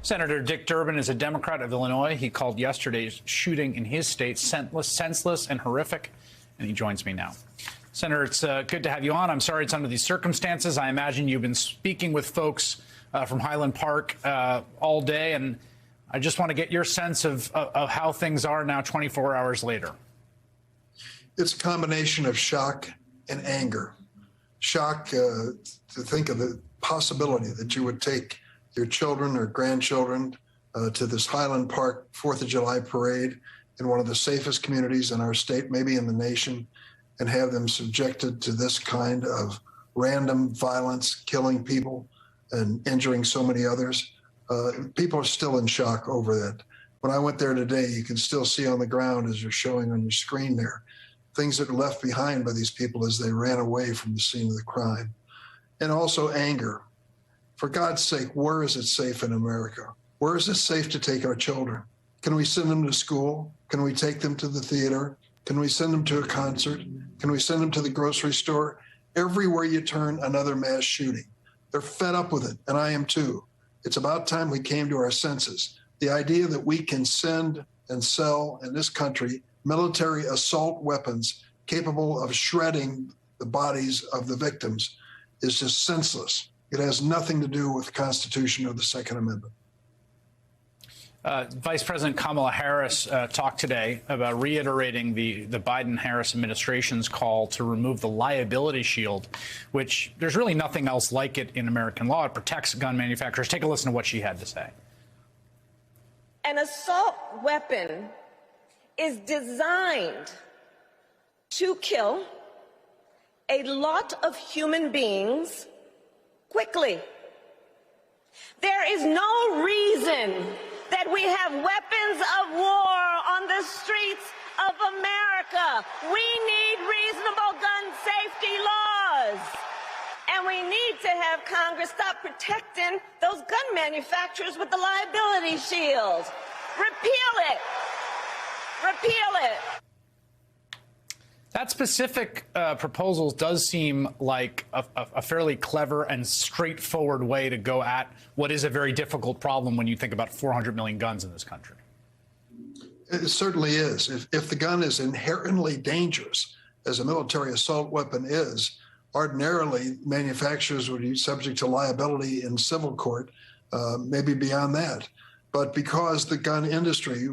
Senator Dick Durbin is a Democrat of Illinois. He called yesterday's shooting in his state senseless and horrific, and he joins me now. Senator, it's good to have you on. I'm sorry it's under these circumstances. I imagine you've been speaking with folks from Highland Park all day, and I just want to get your sense of how things are now 24 hours later. It's a combination of shock and anger. Shock to think of the possibility that you would take your children or grandchildren to this Highland Park 4th of July parade in one of the safest communities in our state, maybe in the nation, and have them subjected to this kind of random violence, killing people and injuring so many others. People are still in shock over that. When I went there today, you can still see on the ground, as you're showing on your screen there, things that are left behind by these people as they ran away from the scene of the crime. And also anger. For God's sake, where is it safe in America? Where is it safe to take our children? Can we send them to school? Can we take them to the theater? Can we send them to a concert? Can we send them to the grocery store? Everywhere you turn, another mass shooting. They're fed up with it, and I am too. It's about time we came to our senses. The idea that we can send and sell in this country military assault weapons capable of shredding the bodies of the victims is just senseless. It has nothing to do with the Constitution or the Second Amendment. Vice President Kamala Harris talked today about reiterating the Biden-Harris administration's call to remove the liability shield, which there's really nothing else like it in American law. It protects gun manufacturers. Take a listen to what she had to say. An assault weapon is designed to kill a lot of human beings quickly. There is no reason that we have weapons of war on the streets of America. We need reasonable gun safety laws. And we need to have Congress stop protecting those gun manufacturers with the liability shield. Repeal it. Repeal it. That specific proposal does seem like a fairly clever and straightforward way to go at what is a very difficult problem when you think about 400 million guns in this country. It certainly is. If the gun is inherently dangerous, as a military assault weapon is, ordinarily manufacturers would be subject to liability in civil court, maybe beyond that. But because the gun industry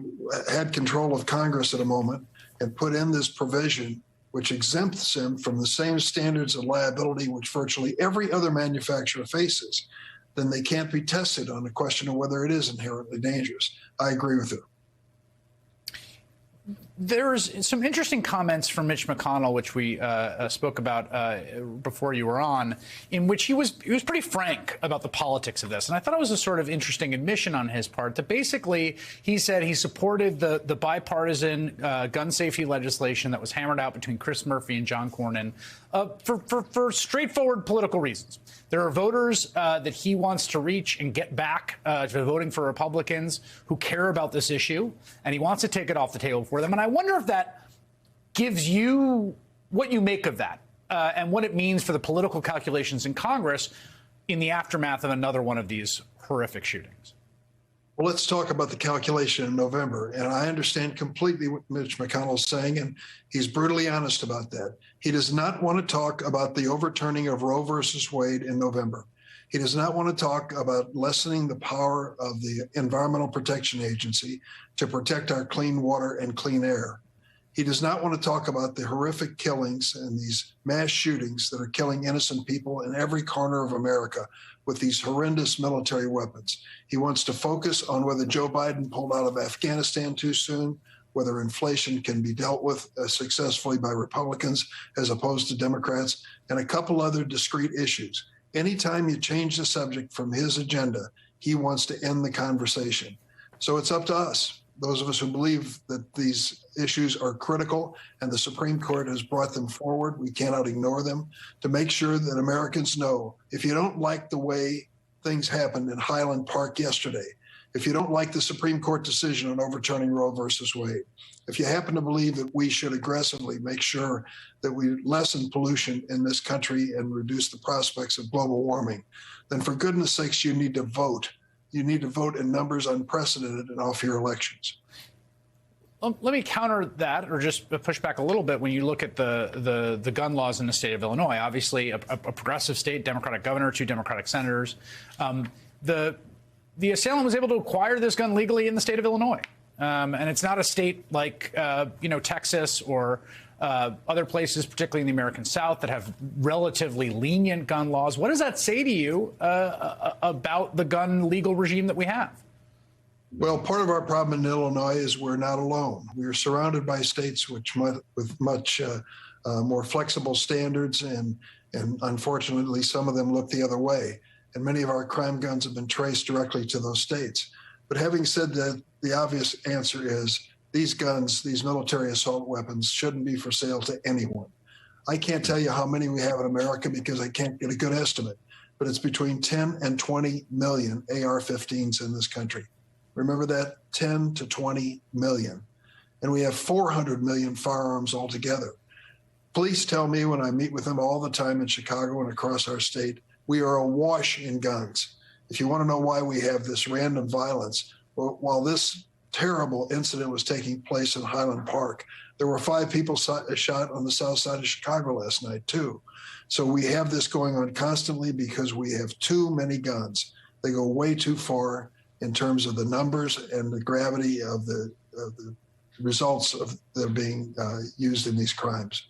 had control of Congress at a moment and put in this provision which exempts them from the same standards of liability which virtually every other manufacturer faces, then they can't be tested on the question of whether it is inherently dangerous. I agree with her. There's some interesting comments from Mitch McConnell, which we spoke about before you were on, in which he was pretty frank about the politics of this. And I thought it was a sort of interesting admission on his part that basically he said he supported the bipartisan gun safety legislation that was hammered out between Chris Murphy and John Cornyn for straightforward political reasons. There are voters that he wants to reach and get back to voting for Republicans who care about this issue, and he wants to take it off the table for them. And I wonder if that gives you what you make of that and what it means for the political calculations in Congress in the aftermath of another one of these horrific shootings. Well, let's talk about the calculation in November. And I understand completely what Mitch McConnell is saying, and he's brutally honest about that. He does not want to talk about the overturning of Roe versus Wade in November. He does not want to talk about lessening the power of the Environmental Protection Agency to protect our clean water and clean air. He does not want to talk about the horrific killings and these mass shootings that are killing innocent people in every corner of America with these horrendous military weapons. He wants to focus on whether Joe Biden pulled out of Afghanistan too soon, whether inflation can be dealt with successfully by Republicans as opposed to Democrats, and a couple other discrete issues. Anytime you change the subject from his agenda, he wants to end the conversation. So it's up to us, those of us who believe that these issues are critical and the Supreme Court has brought them forward, we cannot ignore them, to make sure that Americans know if you don't like the way things happened in Highland Park yesterday, if you don't like the Supreme Court decision on overturning Roe versus Wade, if you happen to believe that we should aggressively make sure that we lessen pollution in this country and reduce the prospects of global warming, then for goodness sakes, you need to vote you need to vote in numbers unprecedented in off-year elections. Let me counter that, or just push back a little bit. When you look at the gun laws in the state of Illinois, obviously a progressive state, Democratic governor, 2 Democratic senators, the assailant was able to acquire this gun legally in the state of Illinois, and it's not a state like Texas or other places, particularly in the American South, that have relatively lenient gun laws. What does that say to you about the gun legal regime that we have? Well, part of our problem in Illinois is we're not alone. We are surrounded by states with much more flexible standards, and unfortunately, some of them look the other way. And many of our crime guns have been traced directly to those states. But having said that, the obvious answer is these guns, these military assault weapons, shouldn't be for sale to anyone. I can't tell you how many we have in America because I can't get a good estimate, but it's between 10 and 20 million AR-15s in this country. Remember that, 10 to 20 million. And we have 400 million firearms altogether. Police tell me when I meet with them all the time in Chicago and across our state, we are awash in guns. If you want to know why we have this random violence, well, while this terrible incident was taking place in Highland Park, there were 5 people shot on the south side of Chicago last night, too. So we have this going on constantly because we have too many guns. They go way too far in terms of the numbers and the gravity of the results of them being used in these crimes.